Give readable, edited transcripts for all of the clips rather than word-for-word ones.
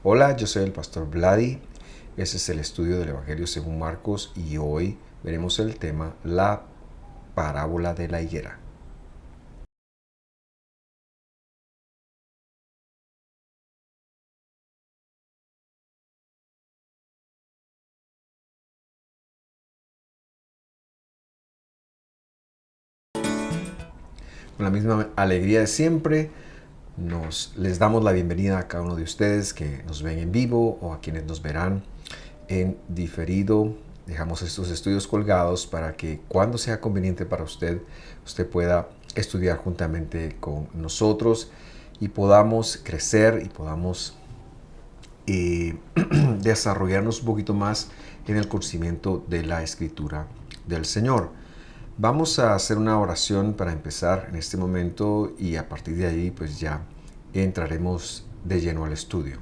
Hola, yo soy el pastor Vladi. Ese es el estudio del Evangelio según Marcos y hoy veremos el tema la parábola de la higuera. Con la misma alegría de siempre, les damos la bienvenida a cada uno de ustedes que nos ven en vivo o a quienes nos verán en diferido. Dejamos estos estudios colgados para que cuando sea conveniente para usted pueda estudiar juntamente con nosotros y podamos crecer y podamos desarrollarnos un poquito más en el conocimiento de la Escritura del Señor. Vamos a hacer una oración para empezar en este momento y a partir de ahí pues ya entraremos de lleno al estudio.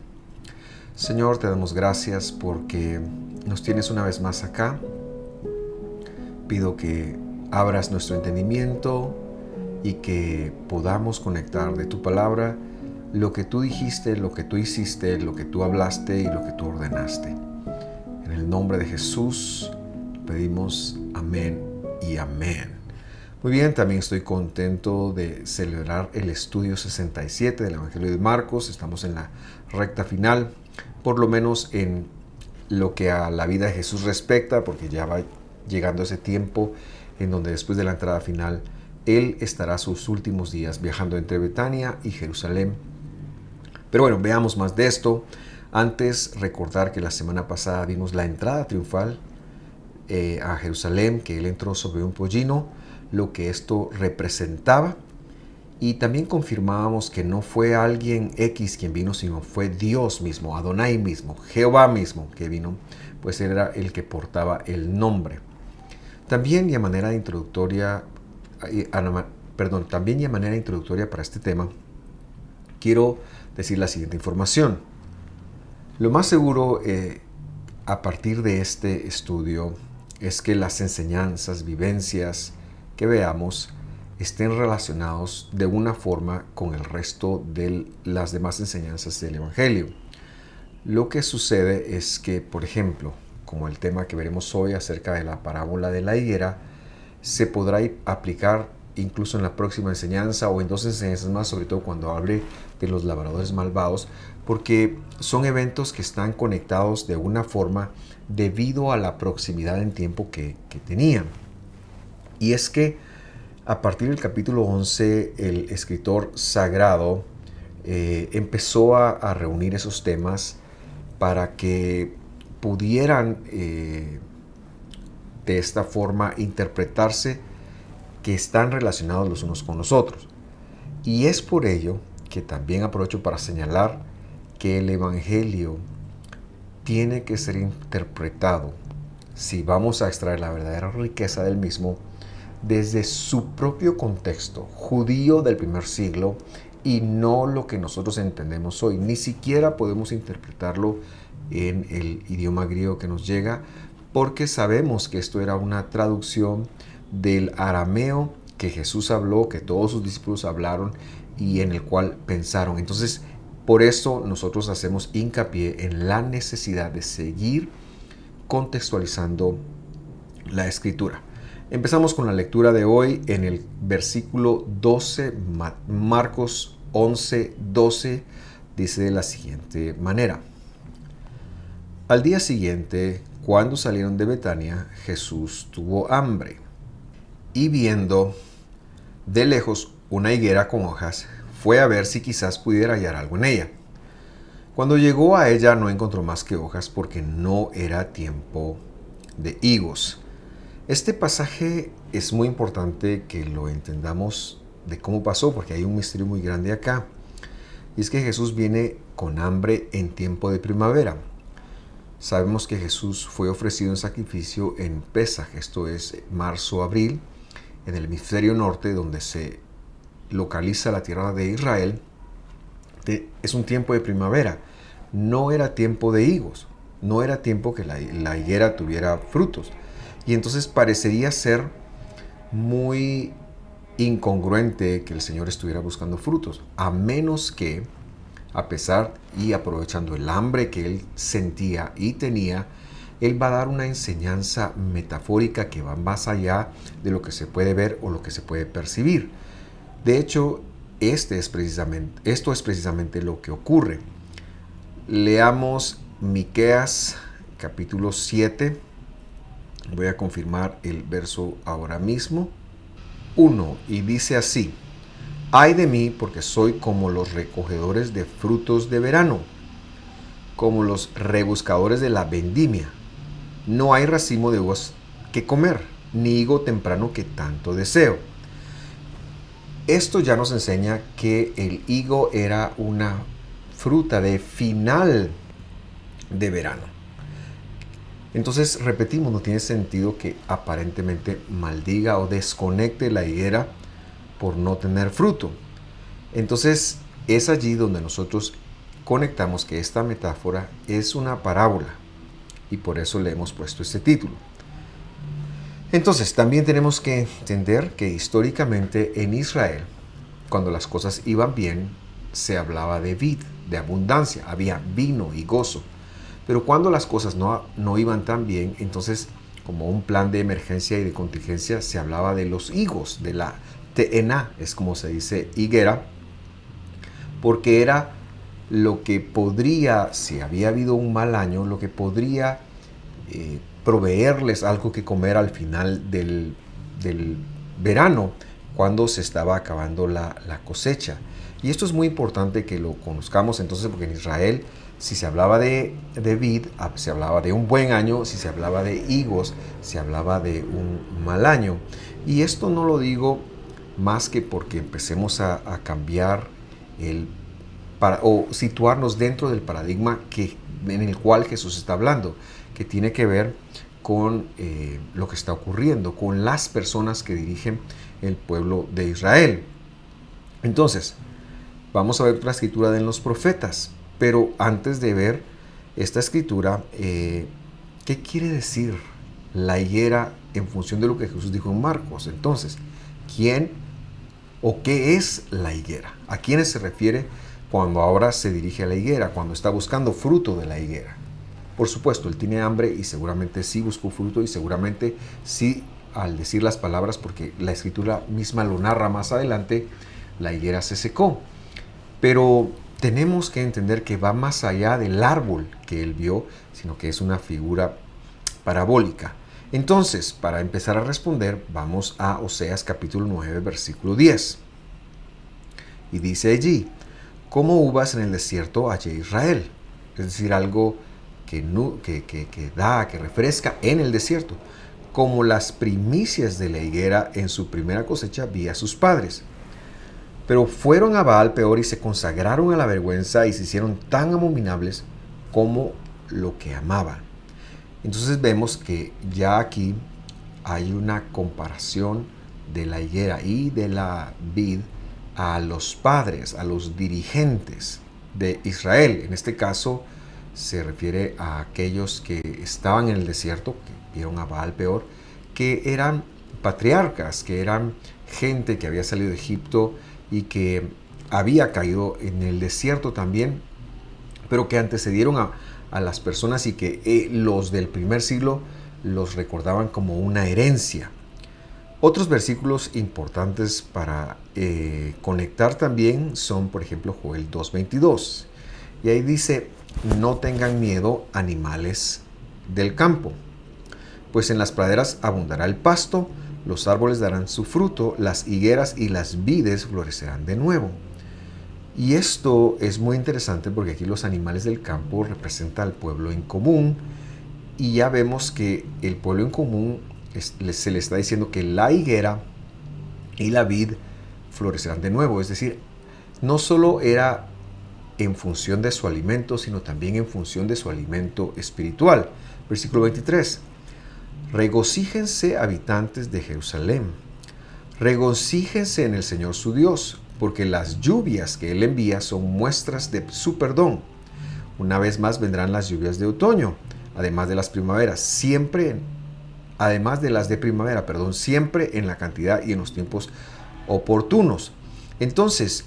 Señor, te damos gracias porque nos tienes una vez más acá. Pido que abras nuestro entendimiento y que podamos conectar de tu palabra lo que tú dijiste, lo que tú hiciste, lo que tú hablaste y lo que tú ordenaste. En el nombre de Jesús pedimos amén y amén. Muy bien, también estoy contento de celebrar el estudio 67 del Evangelio de Marcos. Estamos en la recta final, por lo menos en lo que a la vida de Jesús respecta, porque ya va llegando ese tiempo en donde después de la entrada final, Él estará sus últimos días viajando entre Betania y Jerusalén. Pero bueno, veamos más de esto. Antes, recordar que la semana pasada vimos la entrada triunfal a Jerusalén, que Él entró sobre un pollino, lo que esto representaba. Y también confirmábamos que no fue alguien X quien vino, sino fue Dios mismo, Adonai mismo, Jehová mismo que vino, pues Él era el que portaba el nombre. También y a manera introductoria, también y a manera introductoria para este tema, quiero decir la siguiente información. Lo más seguro a partir de este estudio es que las enseñanzas, vivencias que veamos estén relacionados de una forma con el resto de las demás enseñanzas del Evangelio. Lo que sucede es que, por ejemplo, como el tema que veremos hoy acerca de la parábola de la higuera, se podrá aplicar incluso en la próxima enseñanza o en dos enseñanzas más, sobre todo cuando hable de los labradores malvados, porque son eventos que están conectados de una forma debido a la proximidad en tiempo que tenían. Y es que a partir del capítulo 11, el escritor sagrado empezó a reunir esos temas para que pudieran de esta forma interpretarse que están relacionados los unos con los otros. Y es por ello que también aprovecho para señalar que el Evangelio tiene que ser interpretado, si vamos a extraer la verdadera riqueza del mismo, desde su propio contexto judío del primer siglo y no lo que nosotros entendemos hoy. Ni siquiera podemos interpretarlo en el idioma griego que nos llega, porque sabemos que esto era una traducción del arameo que Jesús habló, que todos sus discípulos hablaron y en el cual pensaron. Entonces, por eso nosotros hacemos hincapié en la necesidad de seguir contextualizando la escritura. Empezamos con la lectura de hoy en el versículo 12, Marcos 11, 12, dice de la siguiente manera. Al día siguiente, cuando salieron de Betania, Jesús tuvo hambre y viendo de lejos una higuera con hojas, fue a ver si quizás pudiera hallar algo en ella. Cuando llegó a ella no encontró más que hojas porque no era tiempo de higos. Este pasaje es muy importante que lo entendamos de cómo pasó, porque hay un misterio muy grande acá. Y es que Jesús viene con hambre en tiempo de primavera. Sabemos que Jesús fue ofrecido en sacrificio en Pesaj, esto es marzo-abril, en el hemisferio norte, donde se localiza la tierra de Israel. Es un tiempo de primavera, no era tiempo de higos, no era tiempo que la higuera tuviera frutos. Y entonces parecería ser muy incongruente que el Señor estuviera buscando frutos, a menos que a pesar y aprovechando el hambre que él sentía y tenía, él va a dar una enseñanza metafórica que va más allá de lo que se puede ver o lo que se puede percibir. De hecho, esto es precisamente lo que ocurre. Leamos Miqueas capítulo 7. Voy a confirmar el verso ahora mismo. 1. Y dice así: Ay de mí, porque soy como los recogedores de frutos de verano, como los rebuscadores de la vendimia. No hay racimo de uvas que comer, ni higo temprano que tanto deseo. Esto ya nos enseña que el higo era una fruta de final de verano. Entonces, repetimos, no tiene sentido que aparentemente maldiga o desconecte la higuera por no tener fruto. Entonces, es allí donde nosotros conectamos que esta metáfora es una parábola y por eso le hemos puesto este título. Entonces, también tenemos que entender que históricamente en Israel, cuando las cosas iban bien, se hablaba de vid, de abundancia, había vino y gozo. Pero cuando las cosas no iban tan bien, entonces, como un plan de emergencia y de contingencia, se hablaba de los higos, de la te'ená, es como se dice higuera, porque era lo que podría, si había habido un mal año, lo que podría proveerles algo que comer al final del verano, cuando se estaba acabando la cosecha. Y esto es muy importante que lo conozcamos entonces, porque en Israel, si se hablaba de vid, se hablaba de un buen año; si se hablaba de higos, se hablaba de un mal año. Y esto no lo digo más que porque empecemos a cambiar o situarnos dentro del paradigma en el cual Jesús está hablando, que tiene que ver con lo que está ocurriendo, con las personas que dirigen el pueblo de Israel. Entonces, vamos a ver otra escritura de los profetas, pero antes de ver esta escritura, ¿qué quiere decir la higuera en función de lo que Jesús dijo en Marcos? Entonces, ¿quién o qué es la higuera? ¿A quiénes se refiere cuando ahora se dirige a la higuera, cuando está buscando fruto de la higuera? Por supuesto, él tiene hambre y seguramente sí buscó fruto y seguramente sí, al decir las palabras, porque la escritura misma lo narra más adelante, la higuera se secó. Pero tenemos que entender que va más allá del árbol que él vio, sino que es una figura parabólica. Entonces, para empezar a responder, vamos a Oseas capítulo 9, versículo 10. Y dice allí: como uvas en el desierto hallé Israel. Es decir, algo que refresca en el desierto. Como las primicias de la higuera en su primera cosecha vi a sus padres. Pero fueron a Baal peor y se consagraron a la vergüenza y se hicieron tan abominables como lo que amaban. Entonces vemos que ya aquí hay una comparación de la higuera y de la vid a los padres, a los dirigentes de Israel. En este caso se refiere a aquellos que estaban en el desierto, que vieron a Baal peor, que eran patriarcas, que eran gente que había salido de Egipto y que había caído en el desierto también, pero que antecedieron a las personas y que los del primer siglo los recordaban como una herencia. Otros versículos importantes para conectar también son, por ejemplo, Joel 2:22. Y ahí dice: no tengan miedo, animales del campo, pues en las praderas abundará el pasto, los árboles darán su fruto, las higueras y las vides florecerán de nuevo. Y esto es muy interesante porque aquí los animales del campo representan al pueblo en común, y ya vemos que el pueblo en común se le está diciendo que la higuera y la vid florecerán de nuevo. Es decir, no solo era en función de su alimento, sino también en función de su alimento espiritual. Versículo 23. Regocíjense, habitantes de Jerusalén. Regocíjense en el Señor su Dios, porque las lluvias que Él envía son muestras de su perdón. Una vez más vendrán las lluvias de otoño, además de las primaveras, siempre en la cantidad y en los tiempos oportunos. Entonces,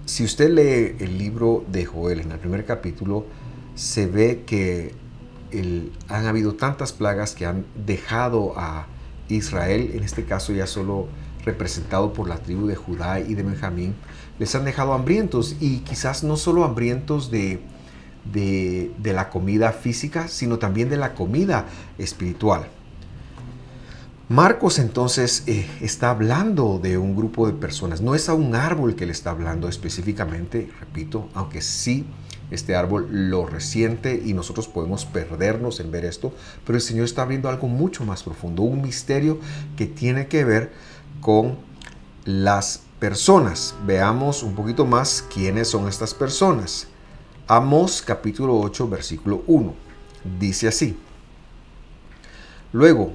Si usted lee el libro de Joel en el primer capítulo, se ve que han habido tantas plagas que han dejado a Israel, en este caso ya solo representado por la tribu de Judá y de Benjamín, les han dejado hambrientos, y quizás no solo hambrientos de la comida física, sino también de la comida espiritual. Marcos entonces está hablando de un grupo de personas, no es a un árbol que le está hablando específicamente, repito, aunque sí este árbol lo resiente y nosotros podemos perdernos en ver esto, pero el Señor está abriendo algo mucho más profundo, un misterio que tiene que ver con las personas. Veamos un poquito más quiénes son estas personas. Amós capítulo 8 versículo 1 dice así: luego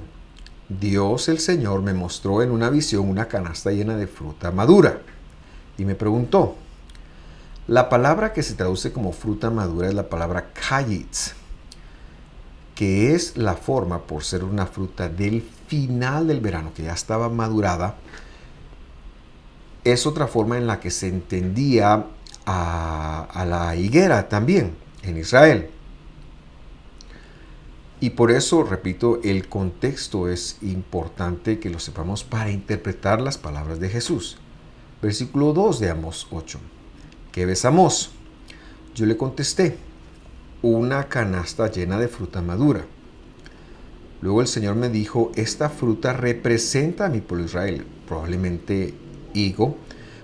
Dios el Señor me mostró en una visión una canasta llena de fruta madura y me preguntó. La palabra que se traduce como fruta madura es la palabra kayitz, que es la forma, por ser una fruta del final del verano, que ya estaba madurada. Es otra forma en la que se entendía a la higuera también en Israel. Y por eso, repito, el contexto es importante que lo sepamos para interpretar las palabras de Jesús. Versículo 2 de Amós 8. ¿Qué ves, Amós? Yo le contesté, una canasta llena de fruta madura. Luego el Señor me dijo, esta fruta representa a mi pueblo Israel, probablemente higo,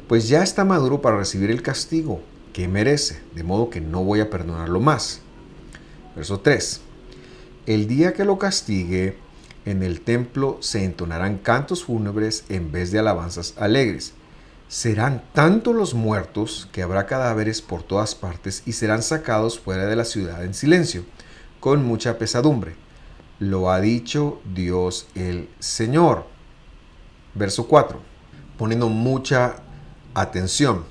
pues ya está maduro para recibir el castigo que merece, de modo que no voy a perdonarlo más. Verso 3. El día que lo castigue, en el templo se entonarán cantos fúnebres en vez de alabanzas alegres. Serán tantos los muertos que habrá cadáveres por todas partes y serán sacados fuera de la ciudad en silencio, con mucha pesadumbre. Lo ha dicho Dios el Señor. Verso 4. Poniendo mucha atención.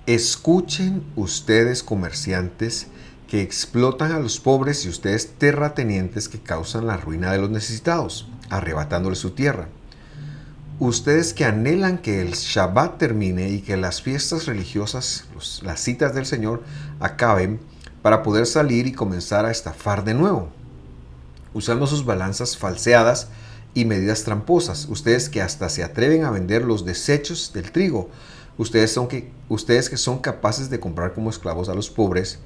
Escuchen ustedes, comerciantes, que explotan a los pobres, y ustedes, terratenientes, que causan la ruina de los necesitados, arrebatándoles su tierra. Ustedes que anhelan que el Shabbat termine y que las fiestas religiosas, las citas del Señor, acaben para poder salir y comenzar a estafar de nuevo, usando sus balanzas falseadas y medidas tramposas. Ustedes que hasta se atreven a vender los desechos del trigo. Ustedes que son capaces de comprar como esclavos a los pobres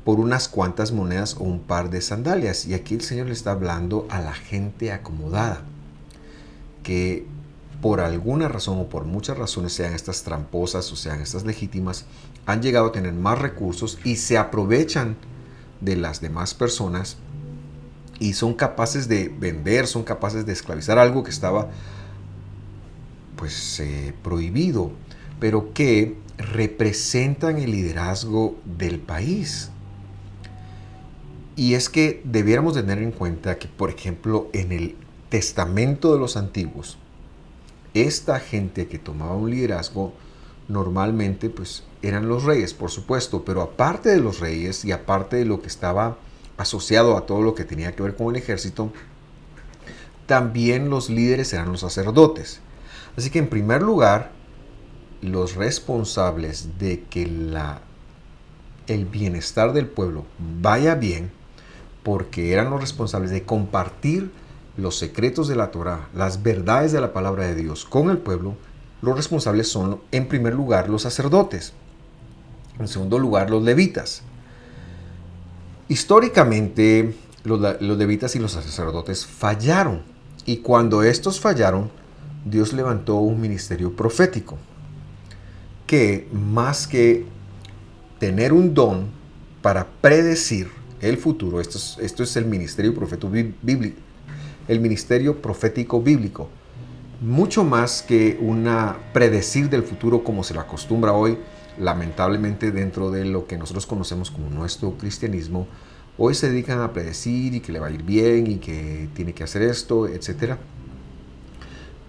por unas cuantas monedas o un par de sandalias. Y aquí el Señor le está hablando a la gente acomodada, que por alguna razón o por muchas razones, sean estas tramposas o sean estas legítimas, han llegado a tener más recursos y se aprovechan de las demás personas y son capaces de vender, son capaces de esclavizar algo que estaba prohibido, pero que representan el liderazgo del país. Y es que debiéramos tener en cuenta que, por ejemplo, en el Testamento de los antiguos, esta gente que tomaba un liderazgo normalmente eran los reyes, por supuesto, pero aparte de los reyes y aparte de lo que estaba asociado a todo lo que tenía que ver con el ejército, también los líderes eran los sacerdotes. Así que en primer lugar, los responsables de que el bienestar del pueblo vaya bien, porque eran los responsables de compartir los secretos de la Torá, las verdades de la palabra de Dios con el pueblo, los responsables son, en primer lugar, los sacerdotes. En segundo lugar, los levitas. Históricamente, los levitas y los sacerdotes fallaron. Y cuando estos fallaron, Dios levantó un ministerio profético que, más que tener un don para predecir el futuro, esto es el ministerio bíblico, el ministerio profético bíblico, mucho más que predecir del futuro como se lo acostumbra hoy, lamentablemente dentro de lo que nosotros conocemos como nuestro cristianismo. Hoy se dedican a predecir y que le va a ir bien y que tiene que hacer esto, etc.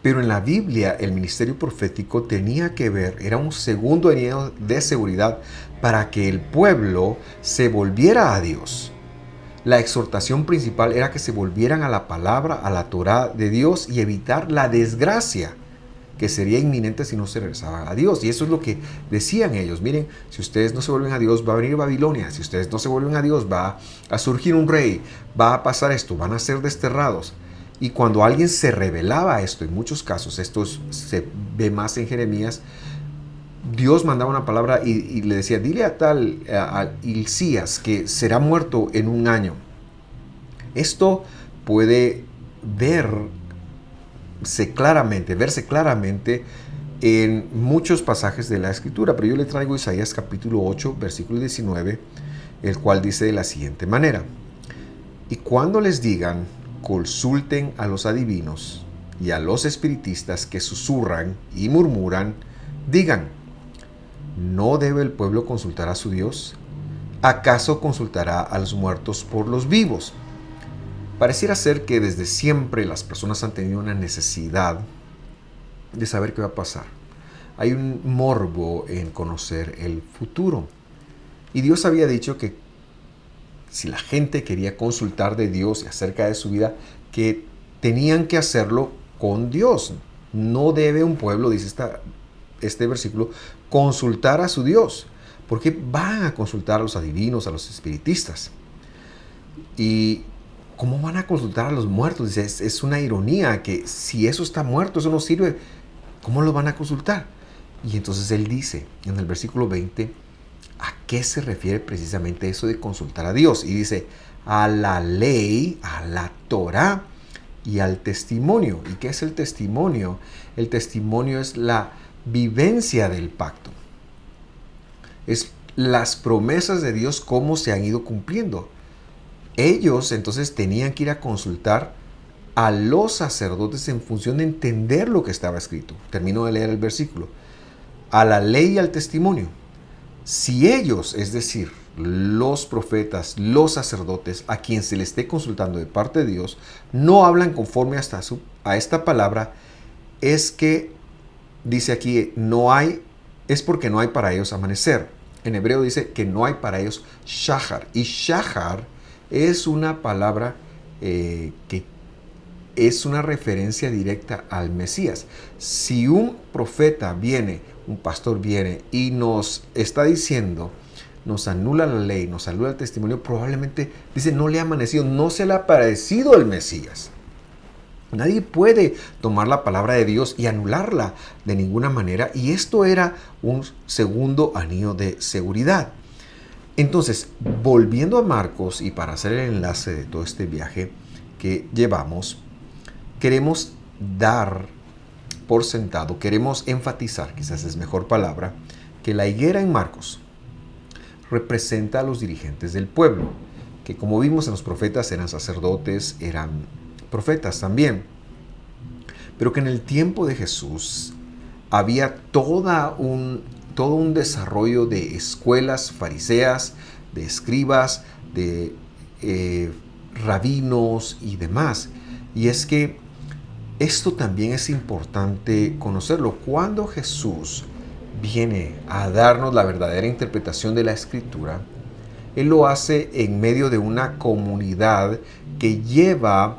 Pero en la Biblia el ministerio profético tenía que ver, era un segundo anillo de seguridad para que el pueblo se volviera a Dios. La exhortación principal era que se volvieran a la palabra, a la Torá de Dios y evitar la desgracia que sería inminente si no se regresaban a Dios. Y eso es lo que decían ellos. Miren, si ustedes no se vuelven a Dios, va a venir Babilonia. Si ustedes no se vuelven a Dios, va a surgir un rey. Va a pasar esto, van a ser desterrados. Y cuando alguien se revelaba a esto, en muchos casos, esto se ve más en Jeremías, Dios mandaba una palabra y le decía, dile a Hilcías que será muerto en un año. Esto puede verse claramente en muchos pasajes de la Escritura, pero yo le traigo Isaías capítulo 8, versículo 19, el cual dice de la siguiente manera: y cuando les digan, consulten a los adivinos y a los espiritistas que susurran y murmuran, digan, ¿no debe el pueblo consultar a su Dios? ¿Acaso consultará a los muertos por los vivos? Pareciera ser que desde siempre las personas han tenido una necesidad de saber qué va a pasar. Hay un morbo en conocer el futuro. Y Dios había dicho que si la gente quería consultar de Dios y acerca de su vida, que tenían que hacerlo con Dios. No debe un pueblo, dice este versículo, consultar a su Dios, porque van a consultar a los adivinos, a los espiritistas. ¿Y cómo van a consultar a los muertos? Dice, es una ironía que si eso está muerto, eso no sirve, ¿cómo lo van a consultar? Y entonces él dice en el versículo 20, ¿a qué se refiere precisamente eso de consultar a Dios? Y dice, a la ley, a la Torá y al testimonio. ¿Y qué es el testimonio? El testimonio es la vivencia del pacto. Es las promesas de Dios, cómo se han ido cumpliendo. Ellos entonces tenían que ir a consultar a los sacerdotes en función de entender lo que estaba escrito. Termino de leer el versículo. A la ley y al testimonio. Si ellos, es decir, los profetas, los sacerdotes, a quien se le esté consultando de parte de Dios, no hablan conforme a esta palabra, es que, dice aquí, es porque no hay para ellos amanecer. En hebreo dice que no hay para ellos shahar. Y shahar es una palabra que es una referencia directa al Mesías. Si un profeta viene, un pastor viene y nos está diciendo, nos anula la ley, nos anula el testimonio, probablemente dice no le ha amanecido, no se le ha parecido el Mesías. Nadie puede tomar la palabra de Dios y anularla de ninguna manera, y esto era un segundo anillo de seguridad. Entonces, volviendo a Marcos, y para hacer el enlace de todo este viaje que llevamos, queremos dar por sentado, queremos enfatizar, quizás es mejor palabra, que la higuera en Marcos representa a los dirigentes del pueblo, que como vimos en los profetas eran sacerdotes, eran profetas también, pero que en el tiempo de Jesús había todo un desarrollo de escuelas fariseas, de escribas, de rabinos y demás. Y es que esto también es importante conocerlo. Cuando Jesús viene a darnos la verdadera interpretación de la Escritura, Él lo hace en medio de una comunidad que lleva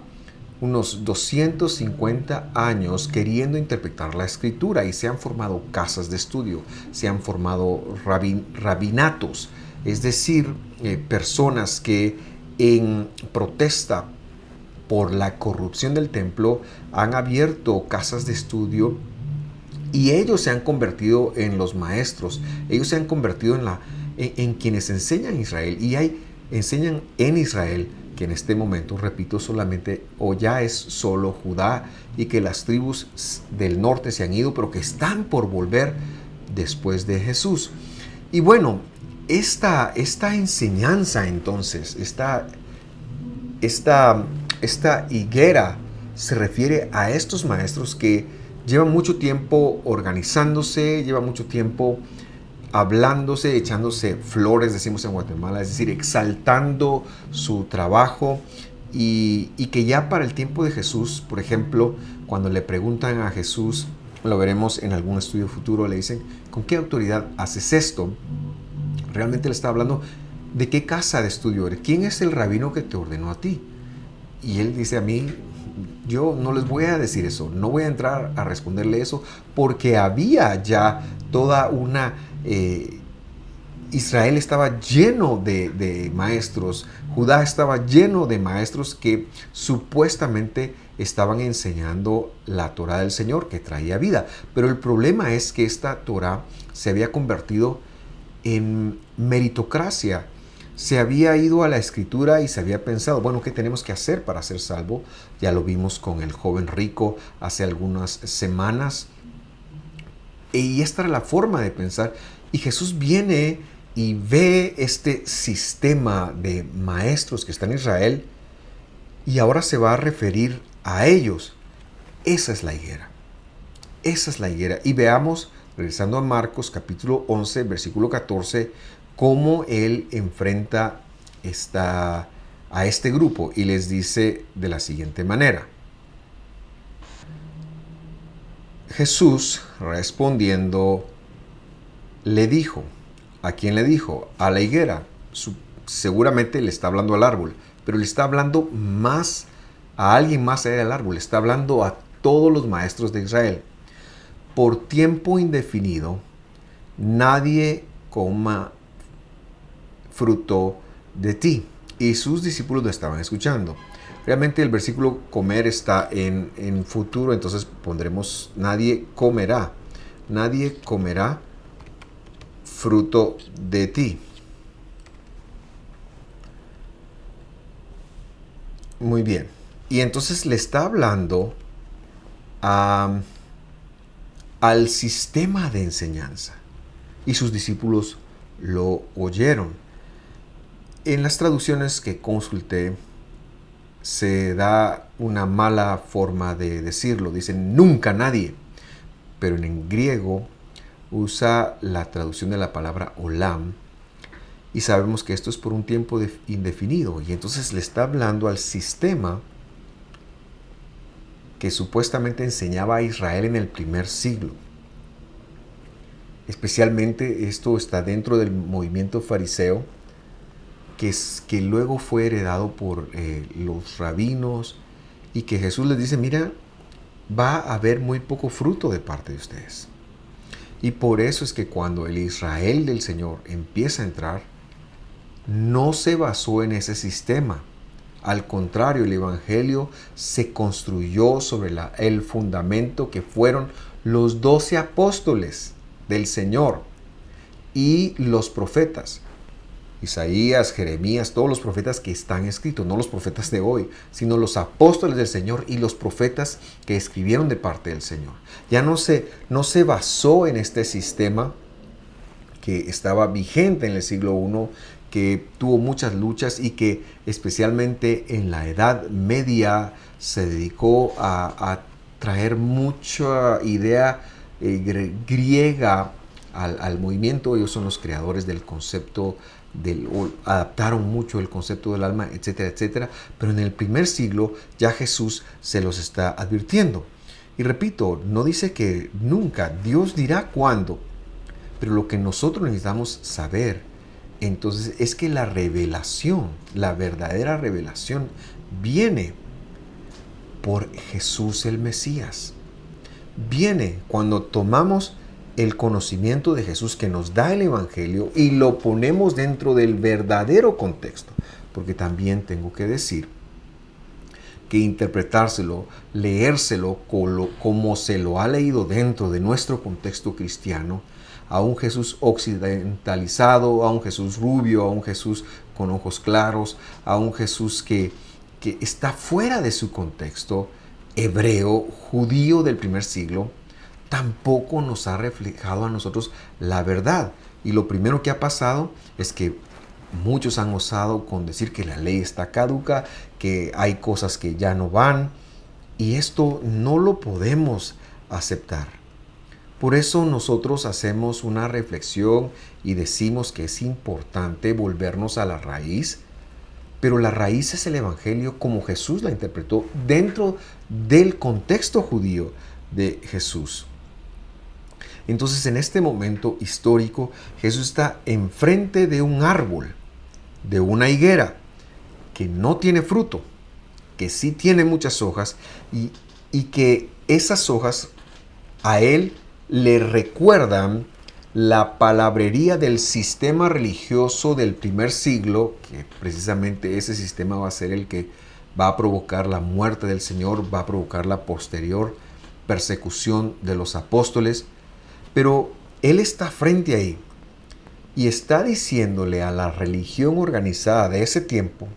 unos 250 años queriendo interpretar la Escritura, y se han formado casas de estudio, se han formado rabinatos, es decir, personas que en protesta por la corrupción del templo han abierto casas de estudio, y ellos se han convertido en los maestros, ellos se han convertido en quienes enseñan Israel, y enseñan en Israel, que en este momento, repito, solamente o ya es solo Judá, y que las tribus del norte se han ido, pero que están por volver después de Jesús. Y bueno, esta enseñanza entonces, esta higuera se refiere a estos maestros que llevan mucho tiempo organizándose, llevan mucho tiempo hablándose, echándose flores, decimos en Guatemala, es decir, exaltando su trabajo, y que ya para el tiempo de Jesús, por ejemplo, cuando le preguntan a Jesús, lo veremos en algún estudio futuro, le dicen, ¿con qué autoridad haces esto? Realmente le está hablando de qué casa de estudio eres, quién es el rabino que te ordenó a ti. Y él dice, a mí yo no les voy a decir eso, no voy a entrar a responderle eso, porque había ya toda una... Israel estaba lleno de maestros, Judá estaba lleno de maestros que supuestamente estaban enseñando la Torá del Señor, que traía vida. Pero el problema es que esta Torá se había convertido en meritocracia. Se había ido a la escritura y se había pensado, bueno, ¿qué tenemos que hacer para ser salvo? Ya lo vimos con el joven rico hace algunas semanas. Y esta era la forma de pensar. Y Jesús viene y ve este sistema de maestros que está en Israel y ahora se va a referir a ellos. Esa es la higuera. Esa es la higuera. Y veamos, regresando a Marcos capítulo 11, versículo 14, cómo él enfrenta a este grupo y les dice de la siguiente manera. Jesús respondiendo le dijo, ¿a quién le dijo? A la higuera. Seguramente le está hablando al árbol, pero le está hablando más a alguien más allá del árbol, le está hablando a todos los maestros de Israel. Por tiempo indefinido, nadie coma fruto de ti. Y sus discípulos lo estaban escuchando. Realmente el versículo comer está en futuro, entonces pondremos nadie comerá. Nadie comerá fruto de ti. Muy bien. Y entonces le está hablando al sistema de enseñanza. Y sus discípulos lo oyeron. En las traducciones que consulté, se da una mala forma de decirlo. Dicen nunca nadie. Pero en griego usa la traducción de la palabra olam. Y sabemos que esto es por un tiempo indefinido. Y entonces le está hablando al sistema que supuestamente enseñaba a Israel en el primer siglo. Especialmente esto está dentro del movimiento fariseo, que luego fue heredado por los rabinos, y que Jesús les dice, mira, va a haber muy poco fruto de parte de ustedes. Y por eso es que cuando el Israel del Señor empieza a entrar, no se basó en ese sistema. Al contrario, el Evangelio se construyó sobre el fundamento que fueron los 12 apóstoles del Señor y los profetas. Isaías, Jeremías, todos los profetas que están escritos, no los profetas de hoy, sino los apóstoles del Señor y los profetas que escribieron de parte del Señor. Ya no se basó en este sistema que estaba vigente en el siglo I, que tuvo muchas luchas y que especialmente en la Edad Media se dedicó a traer mucha idea griega al movimiento. Ellos son los creadores del concepto adaptaron mucho el concepto del alma, etcétera, etcétera. Pero en el primer siglo ya Jesús se los está advirtiendo. Y repito, no dice que nunca, Dios dirá cuándo. Pero lo que nosotros necesitamos saber entonces es que la revelación, la verdadera revelación, viene por Jesús el Mesías. Viene cuando tomamos el conocimiento de Jesús que nos da el Evangelio y lo ponemos dentro del verdadero contexto. Porque también tengo que decir que interpretárselo, leérselo como se lo ha leído dentro de nuestro contexto cristiano, a un Jesús occidentalizado, a un Jesús rubio, a un Jesús con ojos claros, a un Jesús que está fuera de su contexto hebreo, judío del primer siglo, tampoco nos ha reflejado a nosotros la verdad. Y lo primero que ha pasado es que muchos han osado con decir que la ley está caduca, que hay cosas que ya no van, y esto no lo podemos aceptar. Por eso nosotros hacemos una reflexión y decimos que es importante volvernos a la raíz, pero la raíz es el Evangelio como Jesús la interpretó dentro del contexto judío de Jesús. Entonces, en este momento histórico, Jesús está enfrente de un árbol, de una higuera, que no tiene fruto. que sí tiene muchas hojas y que esas hojas a él le recuerdan la palabrería del sistema religioso del primer siglo, que precisamente ese sistema va a ser el que va a provocar la muerte del Señor, va a provocar la posterior persecución de los apóstoles. Pero él está frente ahí y está diciéndole a la religión organizada de ese tiempo,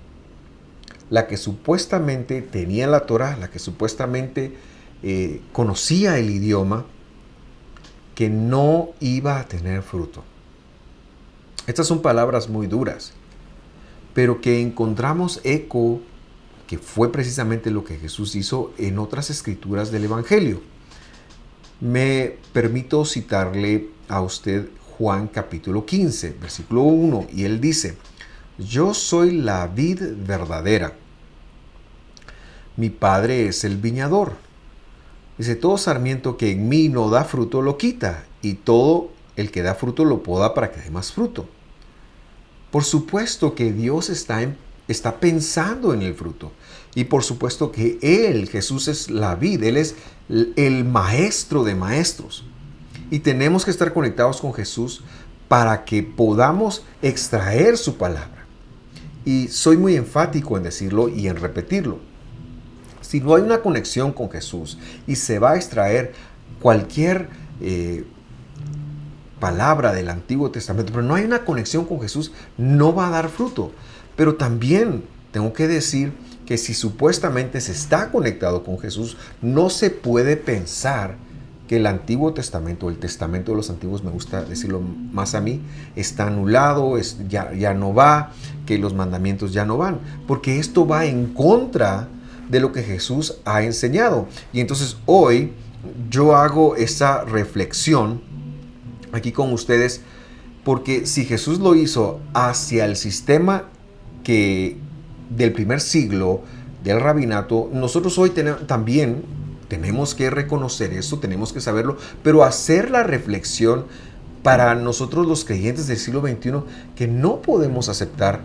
la que supuestamente tenía la Torá, la que supuestamente conocía el idioma, que no iba a tener fruto. Estas son palabras muy duras, pero que encontramos eco, que fue precisamente lo que Jesús hizo en otras escrituras del Evangelio. Me permito citarle a usted Juan capítulo 15, versículo 1, y él dice: yo soy la vid verdadera, mi Padre es el viñador. Dice, todo sarmiento que en mí no da fruto lo quita, y todo el que da fruto lo poda para que dé más fruto. Por supuesto que Dios está pensando en el fruto. Y por supuesto que Él, Jesús, es la vid. Él es el maestro de maestros. Y tenemos que estar conectados con Jesús para que podamos extraer su palabra. Y soy muy enfático en decirlo y en repetirlo. Si no hay una conexión con Jesús y se va a extraer cualquier palabra del Antiguo Testamento, pero no hay una conexión con Jesús, no va a dar fruto. Pero también tengo que decir que si supuestamente se está conectado con Jesús, no se puede pensar que el Antiguo Testamento, el Testamento de los Antiguos, me gusta decirlo más a mí, está anulado, ya no va, que los mandamientos ya no van, porque esto va en contra de lo que Jesús ha enseñado. Y entonces hoy yo hago esa reflexión aquí con ustedes, porque si Jesús lo hizo hacia el sistema del primer siglo, del rabinato, nosotros hoy también tenemos que reconocer eso, tenemos que saberlo, pero hacer la reflexión para nosotros los creyentes del siglo XXI, que no podemos aceptar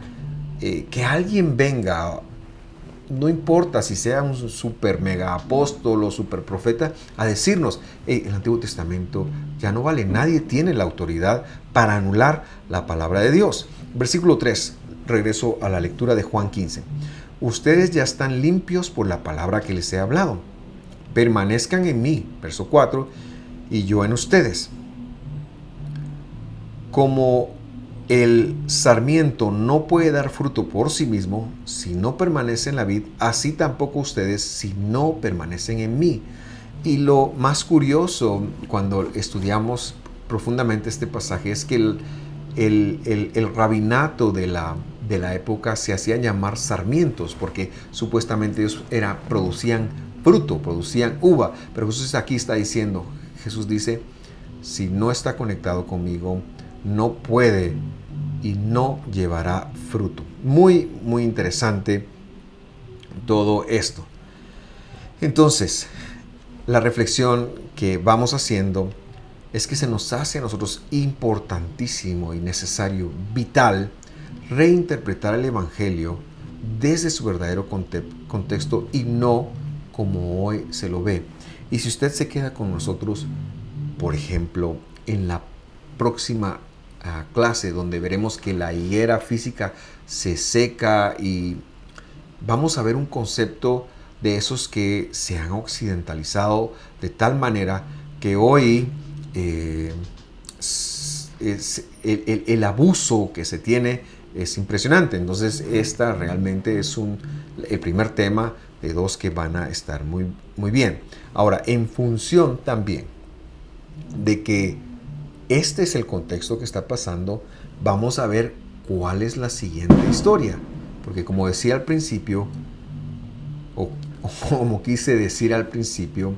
que alguien venga, no importa si sea un super mega apóstol o super profeta, a decirnos, el Antiguo Testamento ya no vale, nadie tiene la autoridad para anular la palabra de Dios. Versículo 3, regreso a la lectura de Juan 15. Ustedes ya están limpios por la palabra que les he hablado. Permanezcan en mí, verso 4, y yo en ustedes. Como el sarmiento no puede dar fruto por sí mismo si no permanece en la vid, así tampoco ustedes si no permanecen en mí. Y lo más curioso cuando estudiamos profundamente este pasaje es que el rabinato de la época se hacían llamar sarmientos, porque supuestamente ellos producían fruto, producían uva. Pero Jesús aquí está diciendo, Jesús dice, si no está conectado conmigo, no puede y no llevará fruto. Muy, muy interesante todo esto. Entonces, la reflexión que vamos haciendo es que se nos hace a nosotros importantísimo y necesario, vital, reinterpretar el Evangelio desde su verdadero contexto y no como hoy se lo ve. Y si usted se queda con nosotros, por ejemplo, en la próxima clase donde veremos que la higuera física se seca y vamos a ver un concepto de esos que se han occidentalizado de tal manera que hoy el abuso que se tiene es impresionante. Entonces esta realmente es el primer tema de dos que van a estar muy, muy bien. Ahora, en función también de que este es el contexto que está pasando, vamos a ver cuál es la siguiente historia. Porque como decía al principio, o como quise decir al principio,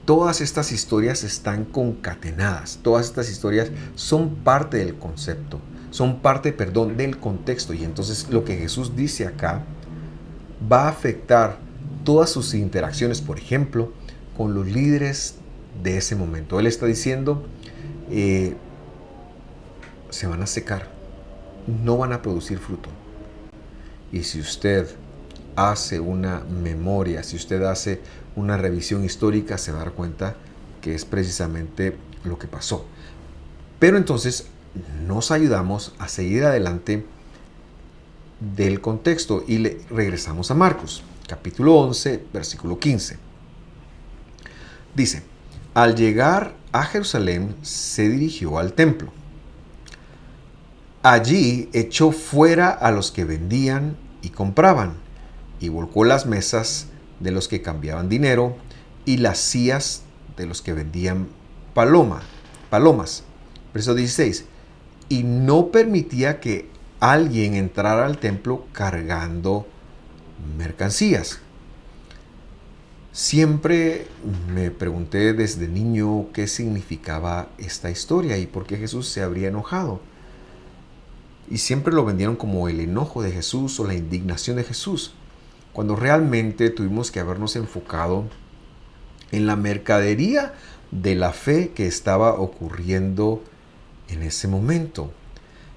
todas estas historias están concatenadas. Todas estas historias son parte del concepto, son parte, del contexto. Y entonces lo que Jesús dice acá va a afectar todas sus interacciones, por ejemplo, con los líderes de ese momento. Él está diciendo, se van a secar, no van a producir fruto. Y si usted hace una memoria, si usted hace una revisión histórica, se va a dar cuenta que es precisamente lo que pasó. Pero entonces nos ayudamos a seguir adelante del contexto y regresamos a Marcos, capítulo 11, versículo 15. Dice: al llegar a Jerusalén se dirigió al templo. Allí echó fuera a los que vendían y compraban, y volcó las mesas de los que cambiaban dinero y las sillas de los que vendían palomas. Verso 16. Y no permitía que alguien entrara al templo cargando mercancías. Siempre me pregunté desde niño qué significaba esta historia y por qué Jesús se habría enojado. Y siempre lo vendieron como el enojo de Jesús o la indignación de Jesús, cuando realmente tuvimos que habernos enfocado en la mercadería de la fe que estaba ocurriendo en ese momento.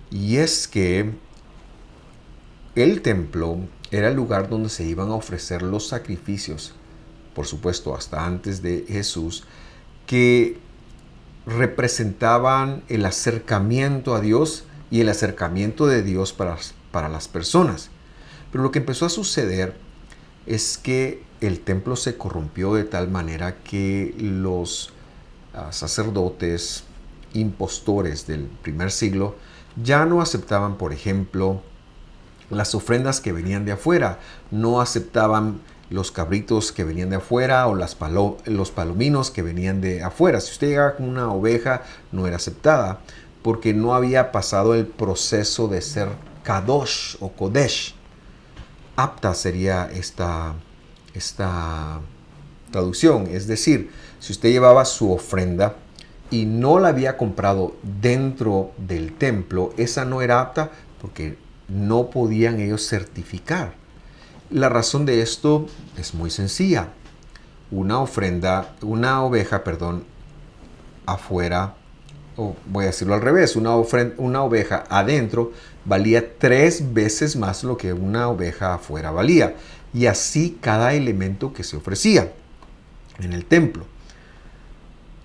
Y es que el templo era el lugar donde se iban a ofrecer los sacrificios, por supuesto hasta antes de Jesús, que representaban el acercamiento a Dios y el acercamiento de Dios para las personas. Pero lo que empezó a suceder es que el templo se corrompió de tal manera que los sacerdotes impostores del primer siglo ya no aceptaban, por ejemplo, las ofrendas que venían de afuera, no aceptaban los cabritos que venían de afuera o los palominos que venían de afuera. Si usted llegaba con una oveja, no era aceptada porque no había pasado el proceso de ser kadosh o kodesh. Apta sería esta traducción, es decir, si usted llevaba su ofrenda y no la había comprado dentro del templo, esa no era apta porque no podían ellos certificar. La razón de esto es muy sencilla. Una oveja afuera, o voy a decirlo al revés, una oveja adentro valía 3 veces más lo que una oveja afuera valía. Y así cada elemento que se ofrecía en el templo.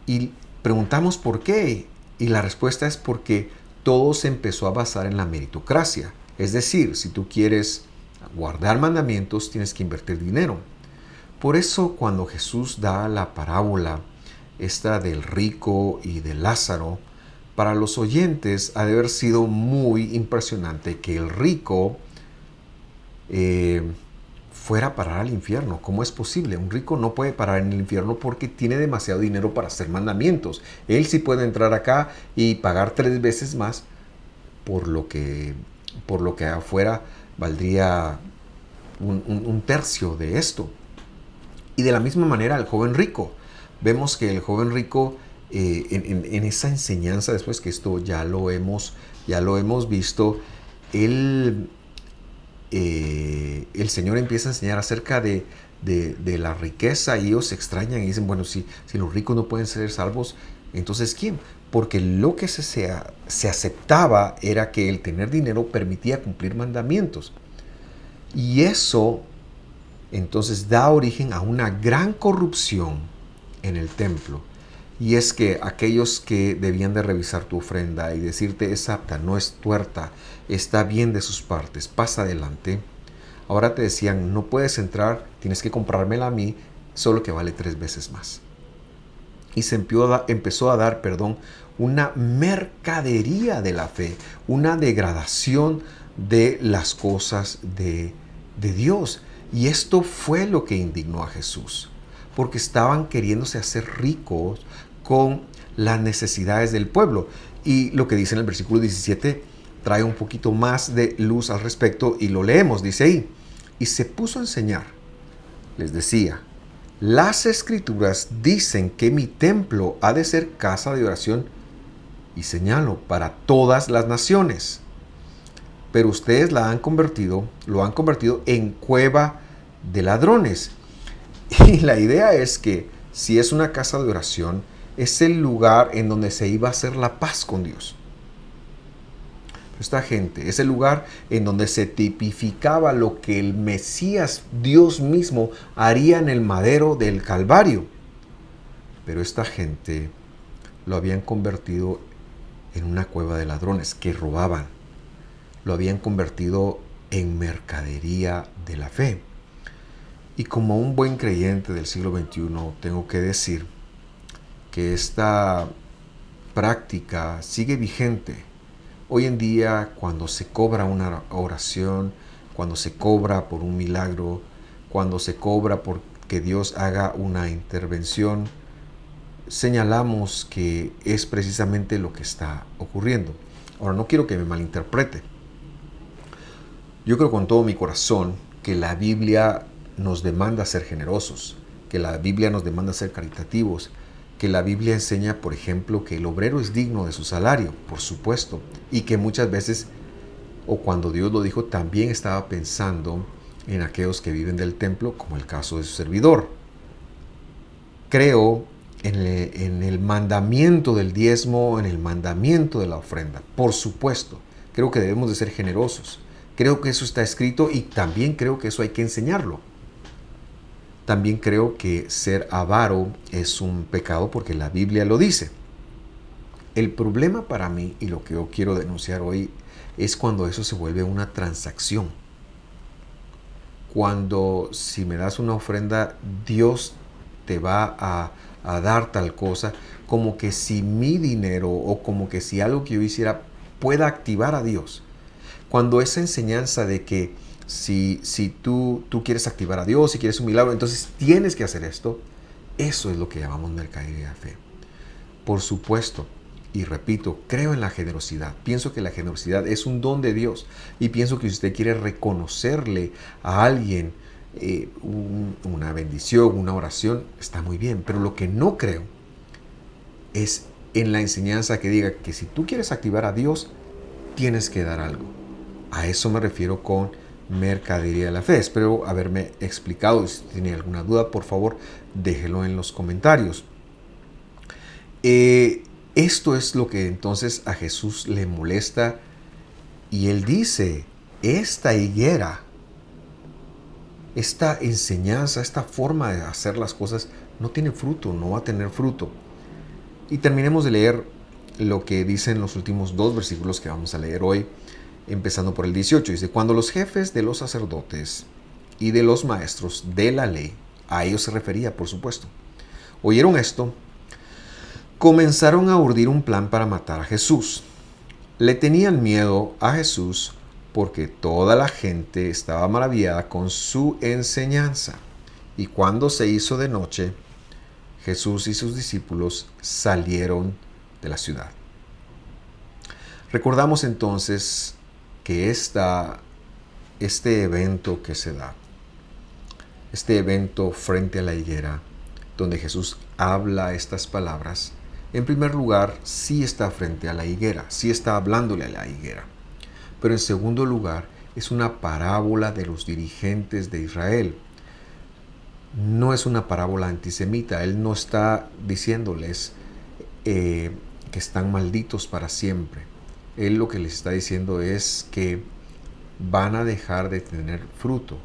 Y preguntamos por qué. Y la respuesta es porque todo se empezó a basar en la meritocracia. Es decir, si tú quieres guardar mandamientos, tienes que invertir dinero. Por eso cuando Jesús da la parábola esta del rico y de Lázaro, para los oyentes ha de haber sido muy impresionante que el rico fuera a parar al infierno. ¿Cómo es posible? Un rico no puede parar en el infierno porque tiene demasiado dinero para hacer mandamientos. Él sí puede entrar acá y pagar 3 veces más por lo que afuera valdría un tercio de esto. Y de la misma manera el joven rico. Vemos que el joven rico en esa enseñanza, después que esto ya lo hemos visto, el Señor empieza a enseñar acerca de la riqueza y ellos se extrañan y dicen, bueno, si los ricos no pueden ser salvos, entonces ¿quién? Porque lo que se aceptaba era que el tener dinero permitía cumplir mandamientos. Y eso entonces da origen a una gran corrupción en el templo. Y es que aquellos que debían de revisar tu ofrenda y decirte es apta, no es tuerta, está bien de sus partes, pasa adelante, ahora te decían no puedes entrar, tienes que comprármela a mí, solo que vale 3 veces más. Y se empezó a dar una mercadería de la fe, una degradación de las cosas de Dios. Y esto fue lo que indignó a Jesús, porque estaban queriéndose hacer ricos con las necesidades del pueblo. Y lo que dice en el versículo 17 trae un poquito más de luz al respecto y lo leemos, dice ahí, y se puso a enseñar, les decía, las escrituras dicen que mi templo ha de ser casa de oración y señalo para todas las naciones. Pero ustedes lo han convertido en cueva de ladrones. Y la idea es que si es una casa de oración, es el lugar en donde se iba a hacer la paz con Dios. Esta gente, ese lugar en donde se tipificaba lo que el Mesías, Dios mismo, haría en el madero del Calvario. Pero esta gente lo habían convertido en una cueva de ladrones que robaban. Lo habían convertido en mercadería de la fe. Y como un buen creyente del siglo XXI, tengo que decir que esta práctica sigue vigente. Hoy en día, cuando se cobra una oración, cuando se cobra por un milagro, cuando se cobra por que Dios haga una intervención, señalamos que es precisamente lo que está ocurriendo. Ahora, no quiero que me malinterprete. Yo creo con todo mi corazón que la Biblia nos demanda ser generosos, que la Biblia nos demanda ser caritativos, que la Biblia enseña, por ejemplo, que el obrero es digno de su salario, por supuesto, y que muchas veces, o cuando Dios lo dijo, también estaba pensando en aquellos que viven del templo, como el caso de su servidor. Creo en el mandamiento del diezmo, en el mandamiento de la ofrenda, por supuesto. Creo que debemos de ser generosos. Creo que eso está escrito y también creo que eso hay que enseñarlo. También creo que ser avaro es un pecado porque la Biblia lo dice. El problema para mí y lo que yo quiero denunciar hoy es cuando eso se vuelve una transacción. Cuando si me das una ofrenda, Dios te va a dar tal cosa, como que si mi dinero o como que si algo que yo hiciera pueda activar a Dios. Cuando esa enseñanza de que si tú quieres activar a Dios, si quieres un milagro, entonces tienes que hacer esto, eso es lo que llamamos mercadería de fe. Por supuesto, y repito, creo en la generosidad. Pienso que la generosidad es un don de Dios. Y pienso que si usted quiere reconocerle a alguien una bendición, una oración, está muy bien. Pero lo que no creo es en la enseñanza que diga que si tú quieres activar a Dios, tienes que dar algo. A eso me refiero con mercadería de la fe. Espero haberme explicado. Si tiene alguna duda, por favor, déjelo en los comentarios. Esto es lo que entonces a Jesús le molesta y él dice, esta higuera, esta enseñanza, esta forma de hacer las cosas no tiene fruto, no va a tener fruto. Y terminemos de leer lo que dicen los últimos 2 versículos que vamos a leer hoy, empezando por el 18. Dice, cuando los jefes de los sacerdotes y de los maestros de la ley, a ellos se refería, por supuesto, oyeron esto, comenzaron a urdir un plan para matar a Jesús. Le tenían miedo a Jesús porque toda la gente estaba maravillada con su enseñanza. Y cuando se hizo de noche, Jesús y sus discípulos salieron de la ciudad. Recordamos entonces que este evento que se da, este evento frente a la higuera, donde Jesús habla estas palabras, en primer lugar, sí está frente a la higuera, sí está hablándole a la higuera. Pero en segundo lugar, es una parábola de los dirigentes de Israel. No es una parábola antisemita. Él no está diciéndoles que están malditos para siempre. Él lo que les está diciendo es que van a dejar de tener fruto.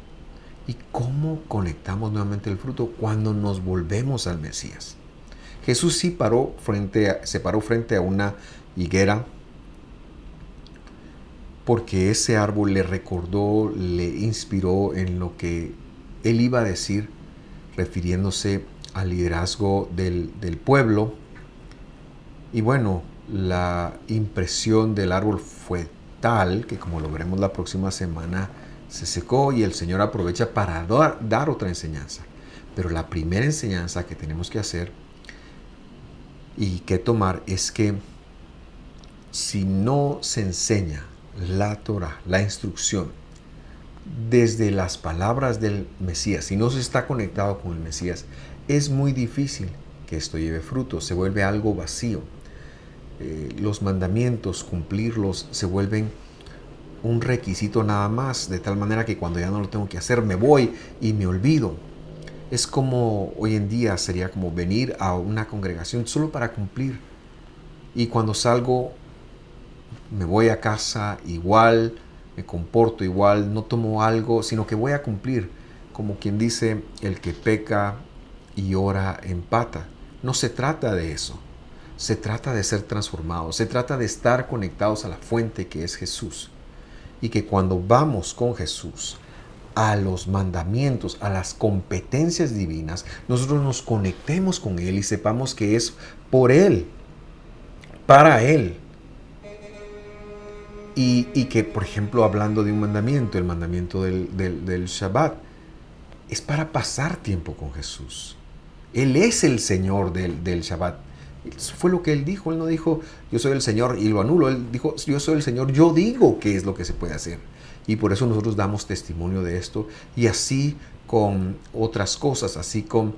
¿Y cómo conectamos nuevamente el fruto? Cuando nos volvemos al Mesías. Jesús sí se paró frente a una higuera porque ese árbol le recordó, le inspiró en lo que él iba a decir, refiriéndose al liderazgo del pueblo. Y bueno, la impresión del árbol fue tal que, como lo veremos la próxima semana, se secó y el Señor aprovecha para dar otra enseñanza. Pero la primera enseñanza que tenemos que hacer y que tomar es que si no se enseña la Torah, la instrucción, desde las palabras del Mesías, si no se está conectado con el Mesías, es muy difícil que esto lleve fruto, se vuelve algo vacío. Los mandamientos, cumplirlos, se vuelven un requisito nada más, de tal manera que cuando ya no lo tengo que hacer, me voy y me olvido. Es como hoy en día sería como venir a una congregación solo para cumplir. Y cuando salgo, me voy a casa igual, me comporto igual, no tomo algo, sino que voy a cumplir. Como quien dice, el que peca y ora empata. No se trata de eso. Se trata de ser transformados. Se trata de estar conectados a la fuente que es Jesús. Y que cuando vamos con Jesús a los mandamientos, a las competencias divinas, nosotros nos conectemos con Él y sepamos que es por Él, para Él. Y que, por ejemplo, hablando de un mandamiento, el mandamiento del Shabbat, es para pasar tiempo con Jesús. Él es el Señor del Shabbat. Eso fue lo que Él dijo. Él no dijo, yo soy el Señor y lo anulo. Él dijo, yo soy el Señor, yo digo qué es lo que se puede hacer. Y por eso nosotros damos testimonio de esto. Y así con otras cosas, así con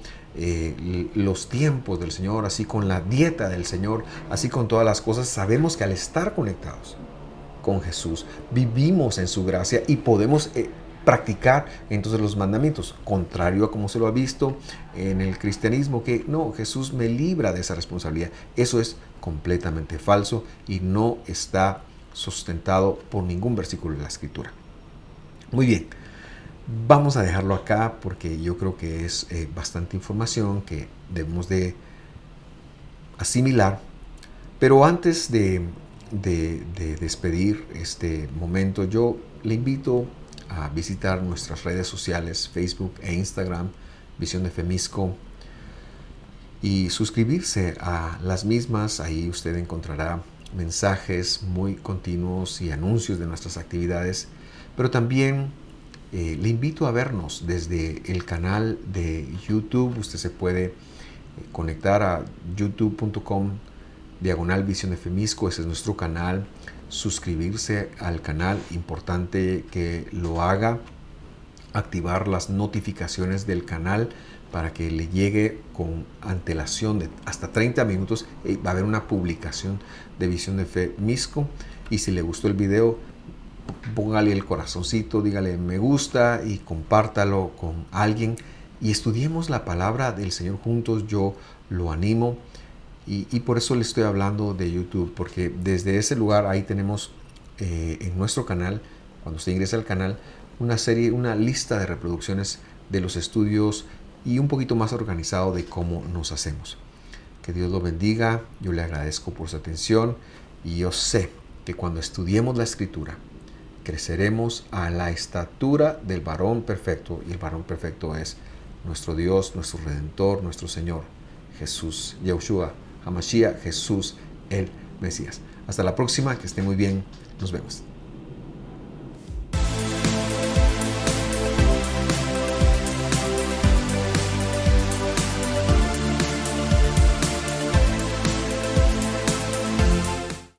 los tiempos del Señor, así con la dieta del Señor, así con todas las cosas, sabemos que al estar conectados con Jesús, vivimos en su gracia y podemos practicar entonces los mandamientos, contrario a como se lo ha visto en el cristianismo, que no, Jesús me libra de esa responsabilidad. Eso es completamente falso y no está sustentado por ningún versículo de la Escritura. Muy bien, vamos a dejarlo acá porque yo creo que es bastante información que debemos de asimilar, pero antes de despedir este momento, yo le invito a visitar nuestras redes sociales, Facebook e Instagram, Visión de Femisco, y suscribirse a las mismas. Ahí usted encontrará mensajes muy continuos y anuncios de nuestras actividades, pero también le invito a vernos desde el canal de YouTube. Usted se puede conectar a youtube.com/Visión de Femisco, ese es nuestro canal. Suscribirse al canal, importante que lo haga, activar las notificaciones del canal para que le llegue con antelación de hasta 30 minutos. Va a haber una publicación de Visión de Femisco, y si le gustó el video, póngale el corazoncito, dígale me gusta y compártalo con alguien y estudiemos la palabra del Señor juntos. Yo lo animo. Y por eso le estoy hablando de YouTube, porque desde ese lugar ahí tenemos en nuestro canal, cuando usted ingresa al canal, una lista de reproducciones de los estudios y un poquito más organizado de cómo nos hacemos. Que Dios lo bendiga, yo le agradezco por su atención y yo sé que cuando estudiemos la Escritura, creceremos a la estatura del varón perfecto, y el varón perfecto es nuestro Dios, nuestro Redentor, nuestro Señor, Jesús, Yahushua HaMashiach, Jesús el Mesías. Hasta la próxima, que esté muy bien, nos vemos.